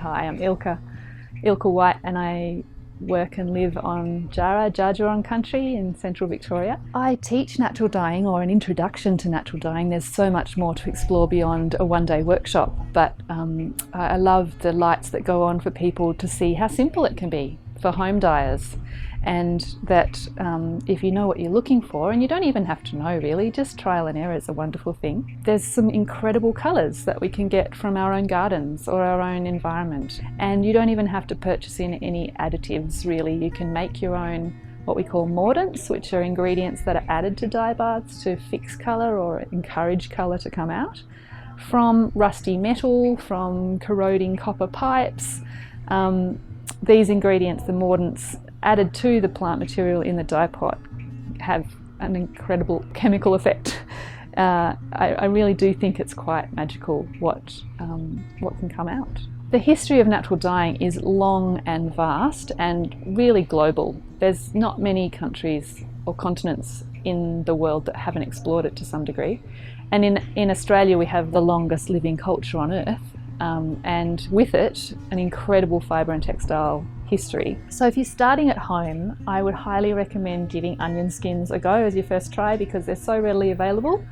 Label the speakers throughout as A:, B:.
A: Hi, I'm Ilka White, and I work and live on Dja Dja Wurrung country in central Victoria. I teach natural dyeing, or an introduction to natural dyeing. There's so much more to explore beyond a one-day workshop, but I love the lights that go on for people to see how simple it can be for home dyers, and that if you know what you're looking for, and you don't even have to know really, just trial and error is a wonderful thing. There's some incredible colours that we can get from our own gardens or our own environment, and you don't even have to purchase in any additives really. You can make your own what we call mordants, which are ingredients that are added to dye baths to fix colour or encourage colour to come out, from rusty metal, from corroding copper pipes. These ingredients, the mordants, added to the plant material in the dye pot, have an incredible chemical effect. I really do think it's quite magical what can come out. The history of natural dyeing is long and vast and really global. There's not many countries or continents in the world that haven't explored it to some degree. And in Australia we have the longest living culture on earth, and with it an incredible fibre and textile history. So if you're starting at home, I would highly recommend giving onion skins a go as your first try, because they're so readily available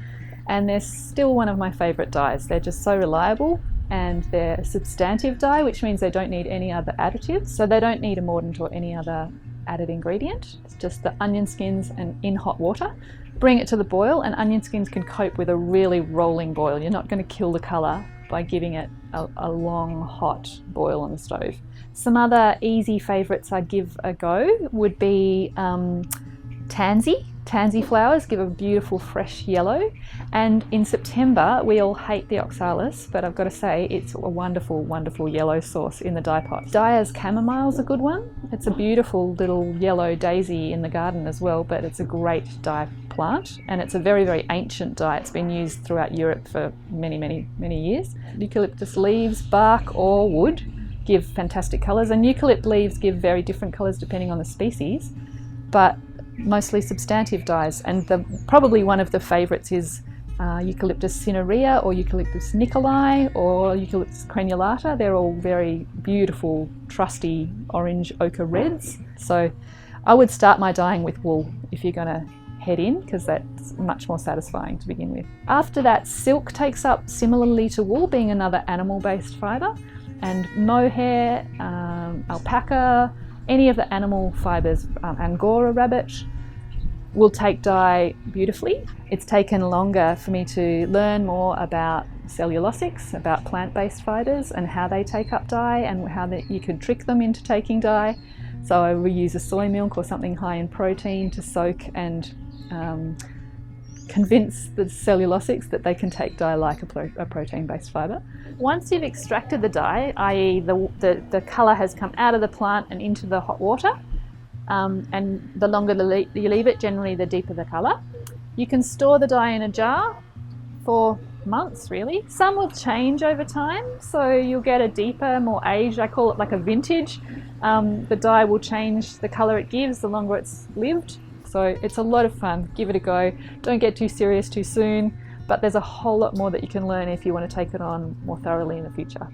A: and they're still one of my favourite dyes. They're just so reliable, and they're a substantive dye, which means they don't need any other additives. So they don't need a mordant or any other added ingredient. It's just the onion skins and in hot water. Bring it to the boil, and onion skins can cope with a really rolling boil. You're not going to kill the colour by giving it a long hot boil on the stove. Some other easy favourites I'd give a go would be tansy. Tansy flowers give a beautiful fresh yellow, and in September we all hate the oxalis, but I've got to say it's a wonderful, wonderful yellow source in the dye pot. Dyer's chamomile's a good one. It's a beautiful little yellow daisy in the garden as well, but it's a great dye plant, and it's a very, very ancient dye. It's been used throughout Europe for many, many, many years. Eucalyptus leaves, bark or wood give fantastic colours, and eucalypt leaves give very different colours depending on the species, but mostly substantive dyes. And probably one of the favourites is Eucalyptus cinerea or Eucalyptus nicolai or Eucalyptus crenulata. They're all very beautiful, trusty orange ochre reds. So I would start my dyeing with wool if you're going to head in, because that's much more satisfying to begin with. After that, silk takes up similarly to wool, being another animal-based fibre, and mohair, alpaca, any of the animal fibres, Angora rabbit, will take dye beautifully. It's taken longer for me to learn more about cellulosics, about plant-based fibres and how they take up dye, and how you can trick them into taking dye. So I will use a soy milk or something high in protein to soak and convince the cellulosics that they can take dye like a protein-based fibre. Once you've extracted the dye, i.e. the colour has come out of the plant and into the hot water, and the longer you leave it, generally the deeper the colour, you can store the dye in a jar for months really. Some will change over time, so you'll get a deeper, more aged, I call it like a vintage. The dye will change the colour it gives the longer it's lived. So it's a lot of fun. Give it a go. Don't get too serious too soon, but there's a whole lot more that you can learn if you want to take it on more thoroughly in the future.